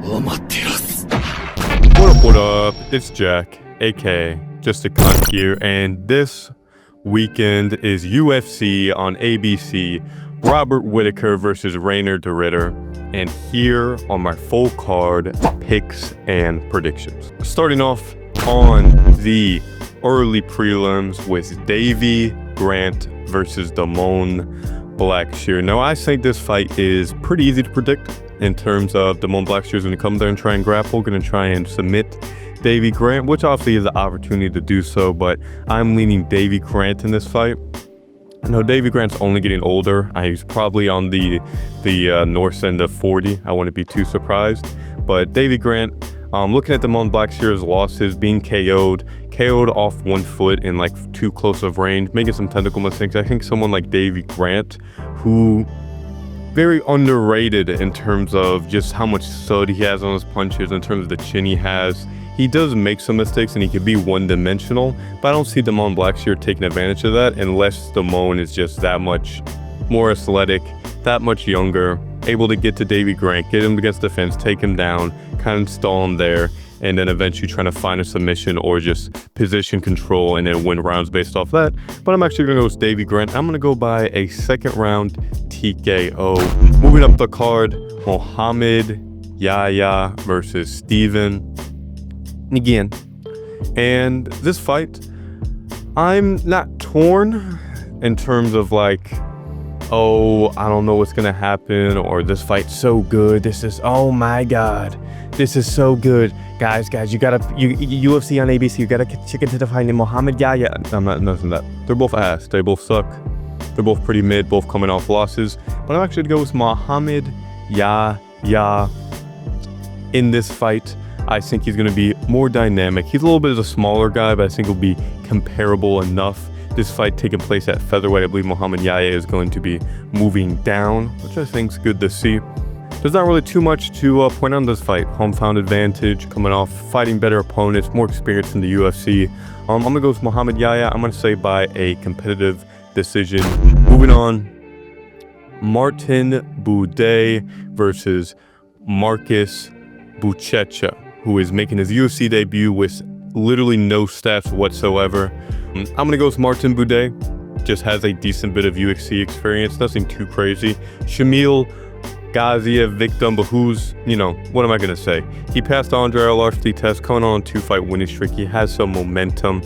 What up? It's Jack, aka Just a Cunt here, and this weekend is UFC on ABC, Robert Whittaker versus RIDDER, and here are my full card picks and predictions. Starting off on the early prelims with Davy Grant versus Damon Blackshear. Now, I think this fight is pretty easy to predict in terms of Damon Blackshear is going to come there and try and grapple, going to try and submit Davy Grant, which obviously is the opportunity to do so, but I'm leaning Davy Grant in this fight. I know Davy Grant's only getting older. He's probably on the north end of 40. I wouldn't be too surprised. But Davy Grant, looking at Damon Blackshear's losses, being KO'd off 1 foot in like too close of range, making some technical mistakes. I think someone like Davy Grant, who very underrated in terms of just how much sud he has on his punches, in terms of the chin he has. He does make some mistakes and he can be one-dimensional, but I don't see Damon Blackshear taking advantage of that unless Damon is just that much more athletic, that much younger, able to get to Davy Grant, get him against the fence, take him down, kind of stall him there, and then eventually trying to find a submission or just position control and then win rounds based off that. But I'm actually going to go with Davy Grant. I'm going to go by a second round TKO. Moving up the card, Mohamed Yahya versus Steven again. And this fight, I'm not torn in terms of like, oh, I don't know what's gonna happen, or this fight's so good, this is, oh my god, this is so good. Guys, you gotta, UFC on ABC, you gotta check into the fight in Mohamed Yahya. I'm not nothing that. They're both ass, they both suck. They're both pretty mid, both coming off losses. But I'm actually gonna go with Mohamed Yahya in this fight. I think he's going to be more dynamic. He's a little bit of a smaller guy, but I think he'll be comparable enough. This fight taking place at featherweight, I believe Mohamed Yahya is going to be moving down, which I think is good to see. There's not really too much to point on this fight. Home field advantage, coming off fighting better opponents, more experience in the UFC. I'm going to go with Mohamed Yahya. I'm going to say by a competitive decision. Moving on, Martin Buday versus Marcus Buchecha, who is making his UFC debut with literally no stats whatsoever. I'm gonna go with Martin Buday. Just has a decent bit of UFC experience, nothing too crazy. Shamil Gaziev victim, but who's, what am I gonna say? He passed Andre Arlovski test, coming on a 2-fight winning streak. He has some momentum.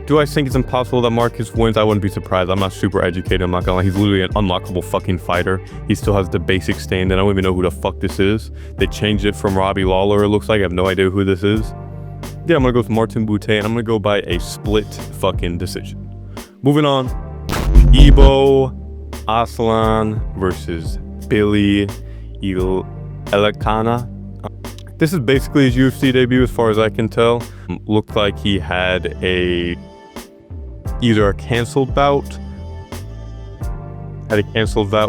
Do I think it's impossible that Marcus wins? I wouldn't be surprised. I'm not super educated, I'm not gonna lie. He's literally an unlockable fucking fighter. He still has the basic stand, and I don't even know who the fuck this is. They changed it from Robbie Lawler, it looks like. I have no idea who this is. Yeah, I'm gonna go with Martin Buday, and I'm gonna go by a split fucking decision. Moving on, Ibo Aslan versus Billy Elekana. This is basically his UFC debut as far as I can tell. Looked like he had either a canceled bout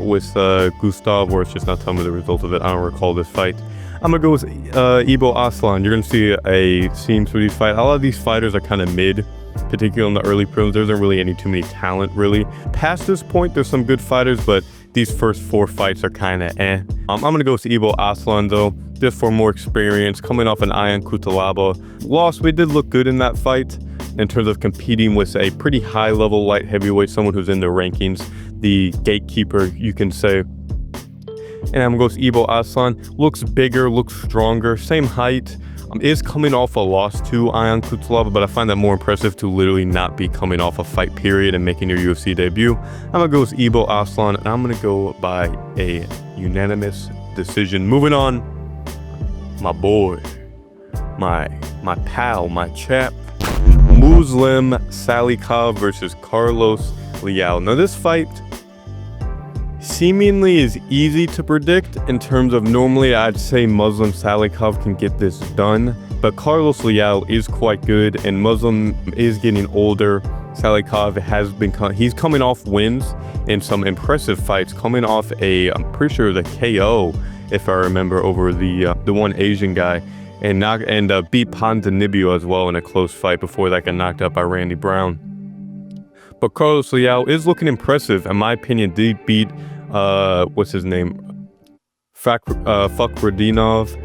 with Gustav, or it's just not telling me the result of it. I don't recall this fight. I'm gonna go with Ibo Aslan. You're gonna see a scene for these fights. A lot of these fighters are kind of mid, particularly in the early prelims. There isn't really too many talent really. Past this point, there's some good fighters, but these first 4 fights are kind of eh. I'm gonna go with Ibo Aslan though, just for more experience, coming off an Ion Cutelaba loss. We did look good in that fight in terms of competing with a pretty high level light heavyweight, someone who's in the rankings, the gatekeeper, you can say. And I'm gonna go with Ibo Aslan. Looks bigger, looks stronger, same height. Is coming off a loss to Ion Cutelaba, but I find that more impressive to literally not be coming off a fight period and making your UFC debut. I'm gonna go with Ibo Aslan, and I'm gonna go by a unanimous decision. Moving on, my boy, my pal, my chap, Muslim Salikov versus Carlos Leal. Now this fight seemingly is easy to predict in terms of normally I'd say Muslim Salikov can get this done, but Carlos Leal is quite good and Muslim is getting older. Salikov he's coming off wins in some impressive fights, coming off I'm pretty sure the KO, if I remember, over the one Asian guy, and beat Ponzinibbio as well in a close fight before that got knocked out by Randy Brown. But Carlos Leal is looking impressive, in my opinion. Did beat what's his name, Fakhretdinov,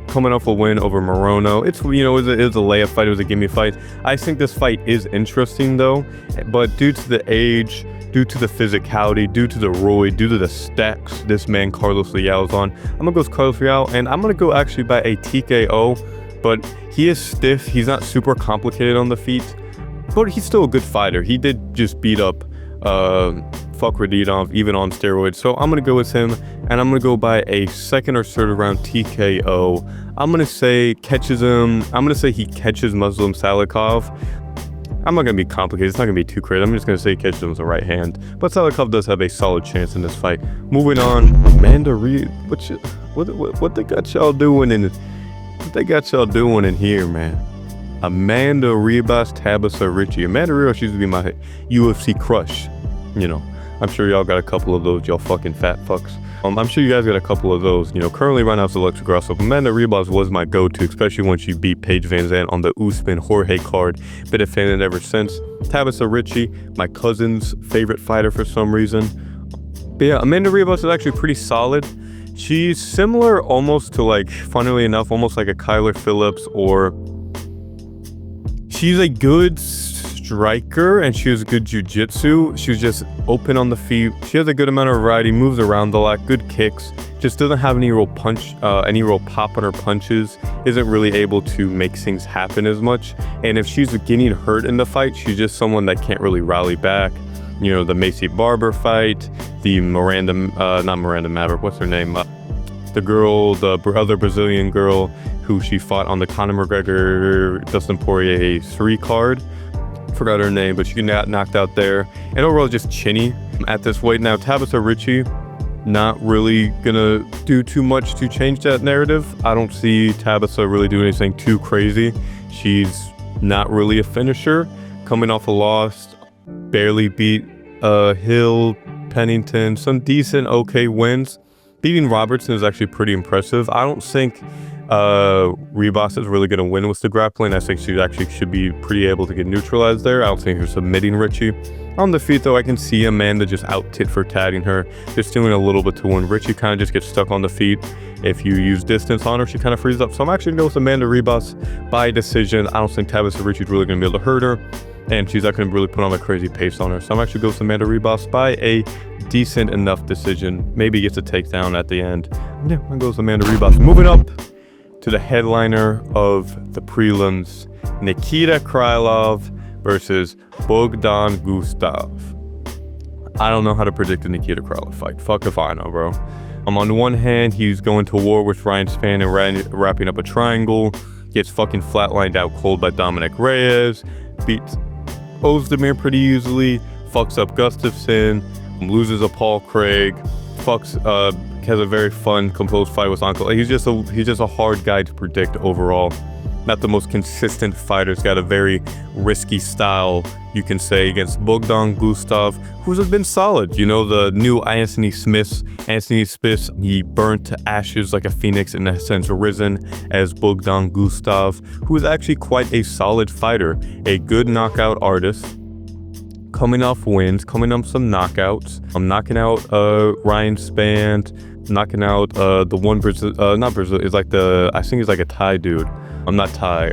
coming off a win over Morono. It's, you know, it was a layup fight. It was a gimme fight. I think this fight is interesting though, but due to the age, due to the physicality, due to the roid, due to the stacks this man Carlos Leal is on, I'm gonna go with Carlos Leal, and I'm gonna go actually by a TKO, but he is stiff. He's not super complicated on the feet, but he's still a good fighter. He did just beat up RIDDER even on steroids, so I'm gonna go with him, and I'm gonna go by a second or third round TKO. I'm gonna say catches him. I'm gonna say he catches Muslim Salikov. I'm not gonna be complicated. It's not gonna be too crazy. I'm just gonna say he catches him with the right hand. But Salikov does have a solid chance in this fight. Moving on, Amanda Reed. What they got y'all doing in? What they got y'all doing in here, man? Amanda Ribas, Tabitha Ritchie. Amanda Ribas used to be my UFC crush. You know, I'm sure y'all got a couple of those, y'all fucking fat fucks. I'm sure you guys got a couple of those. You know, currently right now it's Alexa Grasso. Amanda Ribas was my go-to, especially when she beat Paige Van Zandt on the Usman Jorge card. Been a fan of it ever since. Tabitha Ritchie, my cousin's favorite fighter for some reason. But yeah, Amanda Ribas is actually pretty solid. She's similar almost to, like, funnily enough, almost like a Kyler Phillips, or she's a good striker and she has good jiu-jitsu. She was just open on the feet. She has a good amount of variety, moves around a lot, good kicks, just doesn't have any real pop on her punches, isn't really able to make things happen as much. And if she's getting hurt in the fight, she's just someone that can't really rally back. You know, the Macy Barber fight, the not Miranda Maverick, what's her name? The girl, the other Brazilian girl who she fought on the Conor McGregor, Dustin Poirier 3 card. Forgot her name, but she got knocked out there. And overall, just chinny at this weight. Now, Tabitha Ritchie, not really gonna do too much to change that narrative. I don't see Tabitha really doing anything too crazy. She's not really a finisher. Coming off a loss, barely beat Hill, Pennington, some decent, okay wins. Beating Robertson is actually pretty impressive. I don't think Ribas is really going to win with the grappling. I think she actually should be pretty able to get neutralized there. I don't think she's submitting Ritchie. On the feet, though, I can see Amanda just out-tit-for-tatting her, just doing a little bit to win. Ritchie kind of just gets stuck on the feet. If you use distance on her, she kind of frees up. So I'm actually going to go with Amanda Ribas by decision. I don't think Tabitha Ritchie's really going to be able to hurt her, and she's not going to really put on a crazy pace on her. So I'm actually going to go with Amanda Ribas by a decent enough decision. Maybe gets a takedown at the end. Yeah, I'm going to go with Amanda Ribas. Moving up to the headliner of the prelims, Nikita Krylov versus Bogdan Gustav. I don't know how to predict the Nikita Krylov fight. Fuck if I know, bro. On the one hand, he's going to war with Ryan Spann and wrapping up a triangle. Gets fucking flatlined out cold by Dominic Reyes. Beats Ozdemir pretty easily. Fucks up Gustafsson. Loses a Paul Craig. Has a very fun, composed fight with Uncle. He's just a hard guy to predict overall. Not the most consistent fighter. He's got a very risky style, you can say, against Bogdan Gustav, who's been solid. You know, the new Anthony Smith, he burnt to ashes like a phoenix, in a sense risen as Bogdan Gustav, who is actually quite a solid fighter, a good knockout artist. Coming off wins, coming off some knockouts. I'm knocking out Ryan Spann, knocking out the one Brazil, not Brazil, it's like I think he's like a Thai dude. I'm not Thai,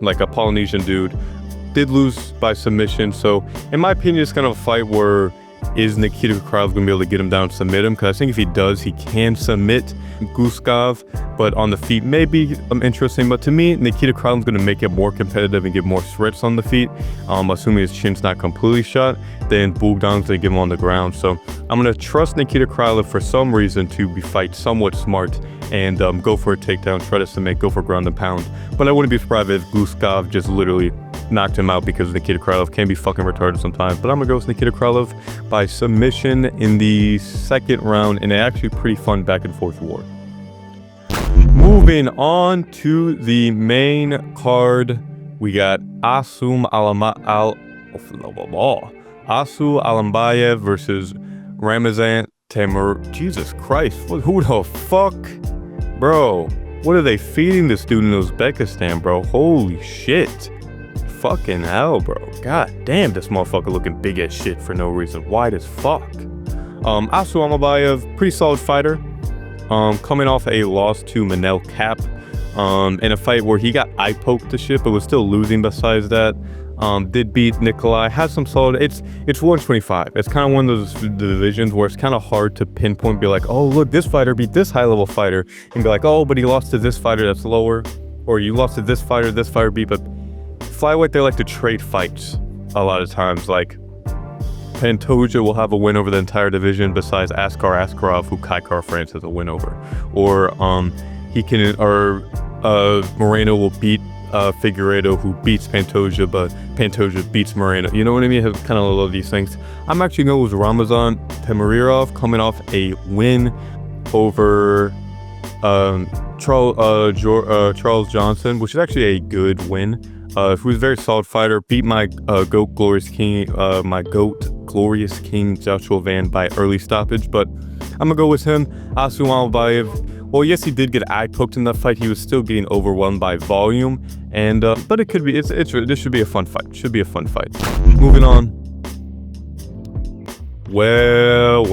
like a Polynesian dude. Did lose by submission, so in my opinion, it's kind of a fight where is Nikita Krylov gonna be able to get him down and submit him? Because I think if he does, he can submit Gustav, but on the feet maybe interesting. But to me, Nikita Krylov's gonna make it more competitive and get more threats on the feet. Assuming his chin's not completely shot, then Bogdan's gonna give him on the ground. So I'm gonna trust Nikita Krylov for some reason to fight somewhat smart and go for a takedown, try to submit, go for ground and pound. But I wouldn't be surprised if Gustav just literally knocked him out, because Nikita Krylov can be fucking retarded sometimes. But I'm gonna go with Nikita Krylov by submission in the second round in an actually pretty fun back and forth war. Moving on to the main card, we got Asu Alambayev versus Ramazan Temur. Jesus Christ, who the fuck? Bro, what are they feeding this dude in Uzbekistan, bro? Holy shit. Fucking hell, bro. God damn, this motherfucker looking big as shit for no reason. Wide as fuck. Asu Alambayev, pretty solid fighter. coming off a loss to Manel Cap, in a fight where he got eye poked to shit, but was still losing besides that. Did beat Nikolai, has some solid, it's 125. It's kind of one of those divisions where it's kind of hard to pinpoint, be like, oh, look, this fighter beat this high level fighter, and be like, oh, but he lost to this fighter that's lower, or you lost to this fighter beat. But flyweight, they like to trade fights a lot of times. Like, Pantoja will have a win over the entire division besides Askar Askarov, who Kai France has a win over. Or Moreno will beat Figueiredo, who beats Pantoja, but Pantoja beats Moreno. You know what I mean? I have kind of love these things. I'm actually going with Ramazan Temirirov, coming off a win over Charles Johnson, which is actually a good win. He was a very solid fighter. Beat my GOAT Glorious King, Joshua Van by early stoppage, but I'm gonna go with him. Asu Albayev. Well, yes, he did get eye poked in that fight. He was still getting overwhelmed by volume, and but it could be. This should be a fun fight. Should be a fun fight. Moving on. Well.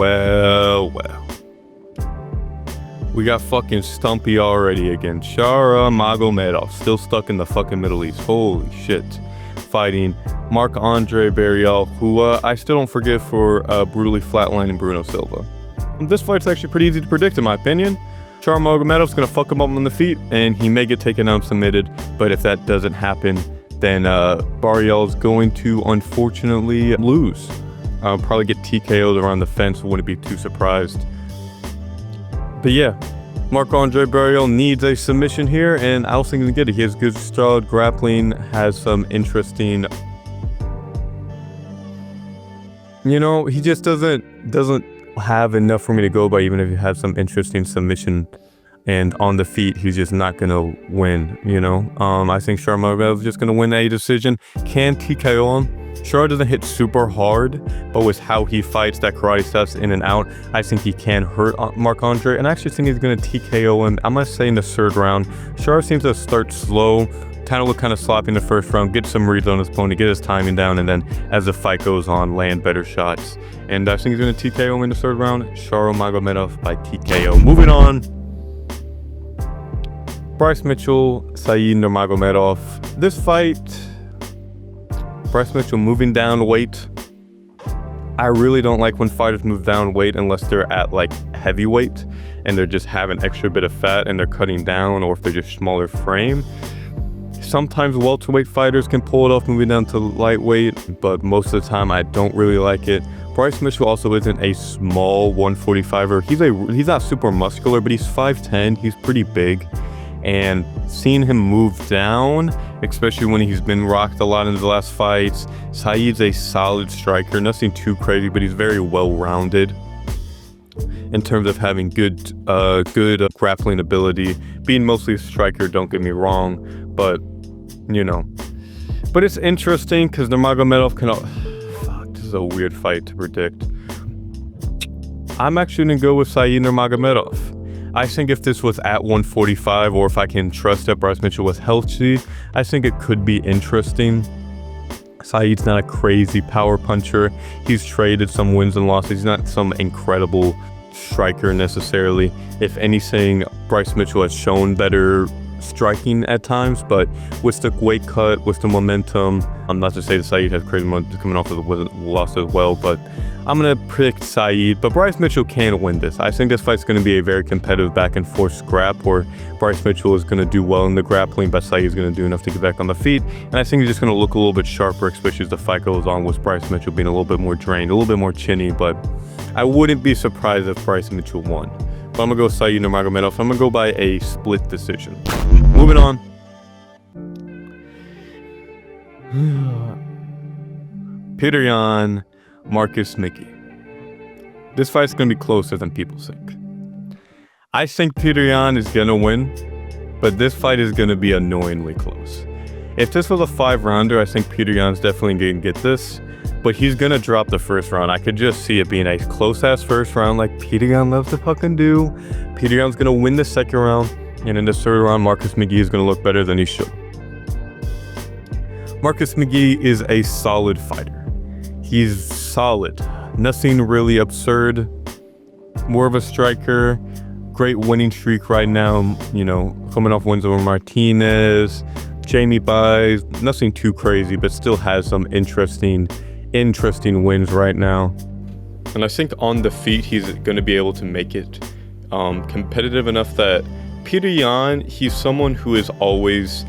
We got fucking Stumpy already again. Shara Magomedov, still stuck in the fucking Middle East. Holy shit. Fighting Marc-Andre Barrial, who I still don't forgive for brutally flatlining Bruno Silva. This fight's actually pretty easy to predict, in my opinion. Shara Magomedov's gonna fuck him up on the feet, and he may get taken out and submitted. But if that doesn't happen, then Barrial's going to unfortunately lose. Probably get TKO'd around the fence. Wouldn't be too surprised. But yeah, Marc-Andre Barrial needs a submission here, and I don't think he can get it. He has good solid grappling, has some interesting, you know, he just doesn't have enough for me to go by, even if he has some interesting submission. And on the feet, he's just not gonna win, you know. I think Shara Magomedov is just gonna win a decision. Can TKO him? Shara doesn't hit super hard, but with how he fights, that karate steps in and out, I think he can hurt Marc-Andre, and I actually think he's going to TKO him. I'm going to say in the third round. Shara seems to start slow, look kind of sloppy in the first round, get some reads on his opponent, get his timing down, and then as the fight goes on, land better shots. And I think he's going to TKO him in the third round. Shara Magomedov by TKO. Moving on. Bryce Mitchell, Said Nurmagomedov. This fight, Bryce Mitchell moving down weight. I really don't like when fighters move down weight unless they're at like heavyweight and they're just having an extra bit of fat and they're cutting down, or if they're just smaller frame. Sometimes welterweight fighters can pull it off moving down to lightweight, but most of the time I don't really like it. Bryce Mitchell also isn't a small 145er. He's not super muscular, but he's 5'10". He's pretty big. And seeing him move down, especially when he's been rocked a lot in the last fights. Saeed's a solid striker, nothing too crazy, but he's very well-rounded in terms of having good grappling ability. Being mostly a striker, don't get me wrong, but you know. But it's interesting because Nurmagomedov can. Fuck, this is a weird fight to predict. I'm actually gonna go with Said Nurmagomedov. I think if this was at 145, or if I can trust that Bryce Mitchell was healthy, I think it could be interesting. Saeed's not a crazy power puncher. He's traded some wins and losses. He's not some incredible striker necessarily. If anything, Bryce Mitchell has shown better striking at times, but with the weight cut, with the momentum, I'm not to say that Saeed has crazy momentum coming off of the loss as well, but I'm going to predict Saeed, but Bryce Mitchell can win this. I think this fight's going to be a very competitive back and forth scrap where Bryce Mitchell is going to do well in the grappling, but Saeed is going to do enough to get back on the feet. And I think he's just going to look a little bit sharper, especially as the fight goes on, with Bryce Mitchell being a little bit more drained, a little bit more chinny, but I wouldn't be surprised if Bryce Mitchell won. But I'm going to go Said Nurmagomedov. I'm going to go by a split decision. Moving on. Petr Yan, Marcus Mickey. This fight's going to be closer than people think. I think Petr Yan is going to win, but this fight is going to be annoyingly close. If this was a 5-rounder, I think Petr Yan's definitely going to get this, but he's going to drop the first round. I could just see it being a close-ass first round like Petr Yan loves to fucking do. Petr Yan's going to win the second round, and in the third round, Marcus McGee is going to look better than he should. Marcus McGee is a solid fighter. He's solid. Nothing really absurd. More of a striker. great winning streak right now, you know, coming off wins over Martinez, Jamie buys, nothing too crazy, but still has some interesting wins right now. And I think on the feet, he's going to be able to make it competitive enough that Peter Yan, he's someone who is always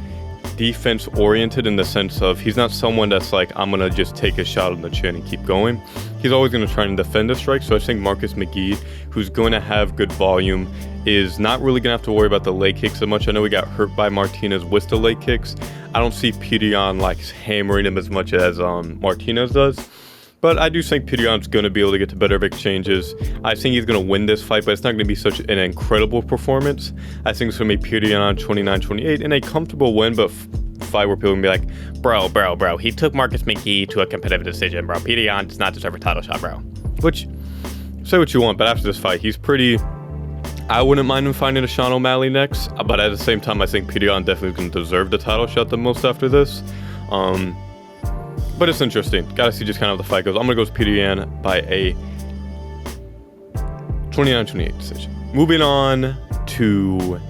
defense oriented in the sense of he's not someone that's like, I'm going to just take a shot on the chin and keep going. He's always going to try and defend a strike. So I think Marcus McGee, who's going to have good volume, is not really going to have to worry about the leg kicks so much. I know he got hurt by Martinez with the leg kicks. I don't see Peter Yan like hammering him as much as Martinez does. But I do think Peter Yan's going to be able to get to better exchanges. I think he's going to win this fight, but it's not going to be such an incredible performance. I think it's going to be Peter Yan 29-28 in a comfortable win, but fight where people are going to be like, bro, he took Marcus McGee to a competitive decision, bro. Peter Yan does not deserve a title shot, bro. Which, say what you want, but after this fight, he's pretty... I wouldn't mind him finding a Sean O'Malley next, but at the same time, I think Peter Yan definitely going to deserve the title shot the most after this. But it's interesting. Gotta see just kind of how the fight goes. I'm gonna go with Peter Yan by a 29-28 decision. Moving on to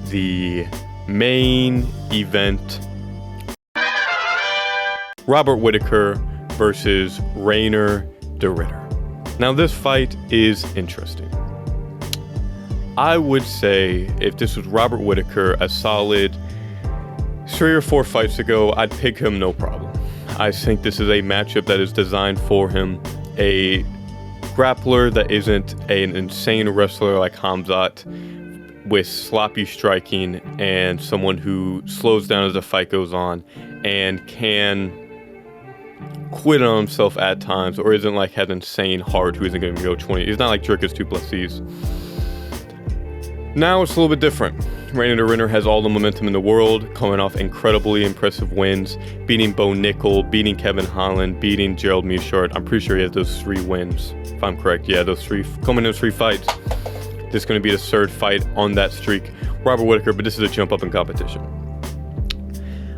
the main event. Robert Whittaker versus Reinier de Ridder. Now this fight is interesting. I would say if this was Robert Whittaker a solid 3 or 4 fights ago, I'd pick him no problem. I think this is a matchup that is designed for him. A grappler that isn't an insane wrestler like Khamzat with sloppy striking, and someone who slows down as the fight goes on and can quit on himself at times, or isn't like has insane hard who isn't going to go 20. He's not like Dricus du Plessis. Now it's a little bit different. Reinier de Ridder has all the momentum in the world, coming off incredibly impressive wins, beating Bo Nickel, beating Kevin Holland, beating Gerald Meerschaert. I'm pretty sure he has those 3 wins, if I'm correct. Yeah, those 3, coming in 3 fights. This is going to be the 3rd fight on that streak. Robert Whittaker, but this is a jump up in competition.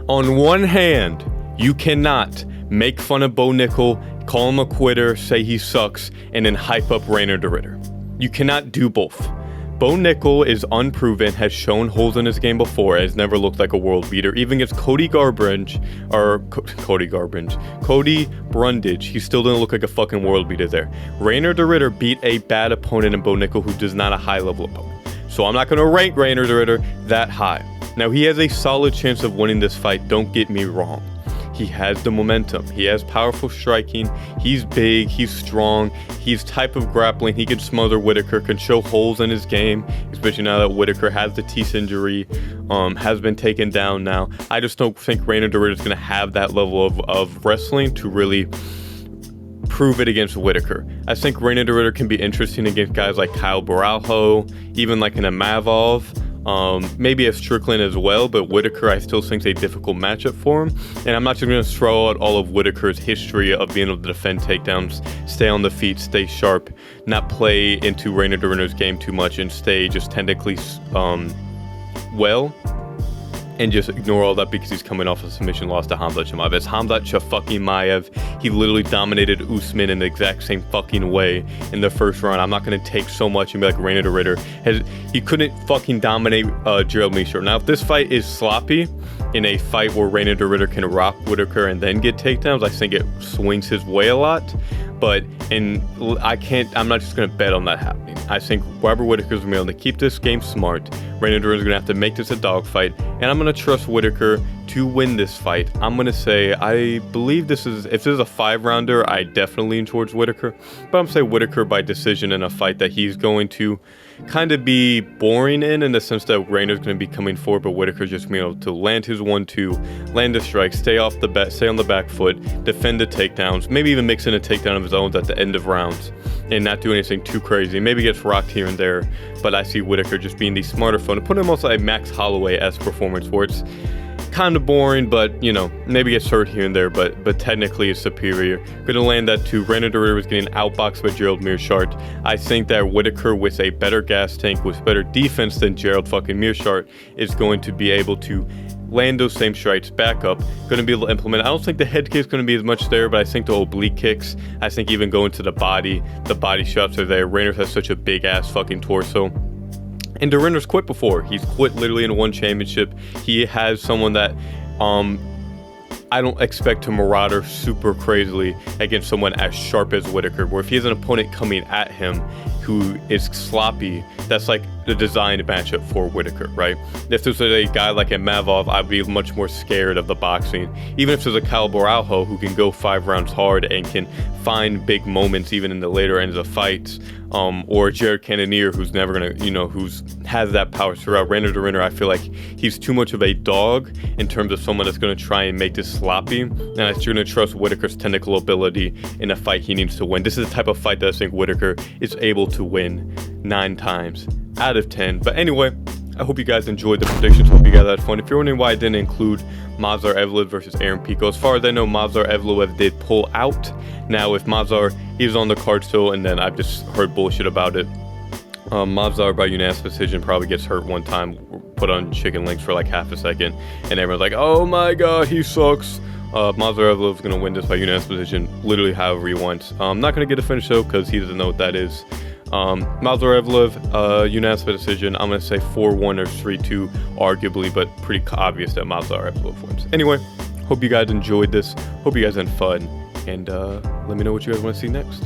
On one hand, you cannot make fun of Bo Nickel, call him a quitter, say he sucks, and then hype up Reinier de Ridder. You cannot do both. Bo Nickel is unproven, has shown holes in his game before, has never looked like a world beater. Even against Cody Brundage, he still didn't look like a fucking world beater there. Reinier de Ridder beat a bad opponent in Bo Nickel who does not a high level opponent. So I'm not going to rank Reinier de Ridder that high. Now he has a solid chance of winning this fight, don't get me wrong. He has the momentum. He has powerful striking. He's big. He's strong. He's type of grappling. He can smother Whittaker, can show holes in his game, especially now that Whittaker has the teeth injury, has been taken down now. I just don't think Reinier de Ridder is going to have that level of wrestling to really prove it against Whittaker. I think Reinier de Ridder can be interesting against guys like Kyle Baralho, even like an Amavov. Maybe a Strickland as well, but Whittaker I still think is a difficult matchup for him. And I'm not just going to throw out all of Whittaker's history of being able to defend takedowns, stay on the feet, stay sharp, not play into Reinier de Ridder's game too much, and stay just technically well, and just ignore all that because he's coming off a submission loss to Khamzat Chimaev. It's Khamzat Chimaev. He literally dominated Usman in the exact same fucking way in the first round. I'm not going to take so much and be like Reinier de Ridder. He couldn't fucking dominate Gerald Meerschaert. Now, if this fight is sloppy in a fight where Reinier de Ridder can rock Whittaker and then get takedowns, I think it swings his way a lot. But I'm not just going to bet on that happening. I think Robert Whittaker's going to be able to keep this game smart. Reinier de Ridder's going to have to make this a dogfight. And I'm going to trust Whittaker to win this fight. I'm going to say, I believe if this is a 5-rounder, I definitely lean towards Whittaker. But I'm going to say Whittaker by decision in a fight that he's going to kind of be boring in the sense that Rainer's going to be coming forward, but Whittaker's just being able to land his 1-2, land a strike, stay on the back foot, defend the takedowns, maybe even mix in a takedown of his own at the end of rounds, and not do anything too crazy. Maybe gets rocked here and there, but I see Whittaker just being the smarter opponent, put him also a Max Holloway-esque performance where it's kind of boring, but maybe gets hurt here and there, but technically is superior. Gonna land that too. Reinier de Ridder was getting outboxed by Gerald Meerschaert. I think that Whittaker with a better gas tank, with better defense than Gerald fucking Meerschaert, is going to be able to land those same strikes back up. Going to be able to implement. I don't think the head kick's going to be as much there, but I think the oblique kicks, I think even going to the body shots are there. Reinier has such a big ass fucking torso. And Rinder's quit before. He's quit literally in one championship. He has someone that I don't expect to marauder super crazily against someone as sharp as Whittaker, where if he has an opponent coming at him who is sloppy, that's like the designed matchup for Whittaker, right? If there's a guy like a Mavov, I'd be much more scared of the boxing. Even if there's a Kyle Boralho who can go 5 rounds hard and can find big moments even in the later ends of fights, or Jared Cannonier, who's never gonna, has that power throughout. Rander to Rinner, I feel like he's too much of a dog in terms of someone that's gonna try and make this sloppy, and I'm still gonna trust Whittaker's technical ability in a fight he needs to win. This is the type of fight that I think Whittaker is able to win 9 times out of 10. But anyway, I hope you guys enjoyed the predictions. Hope you guys had fun. If you're wondering why I didn't include Movsar Evloev versus Aaron Pico, as far as I know, Movsar Evloev did pull out. Now, if Movsar, he was on the card still, and then I've just heard bullshit about it. Movsar by unanimous decision probably gets hurt one time, put on chicken links for like half a second, and everyone's like, oh my god, he sucks. Movsar Evloev is going to win this by unanimous decision, literally however he wants. I'm not going to get a finish though, because he doesn't know what that is. Movsar Evloev, unanimous decision. I'm going to say 4-1 or 3-2, arguably, but pretty obvious that Movsar Evloev wins. Anyway, hope you guys enjoyed this. Hope you guys had fun. And let me know what you guys want to see next.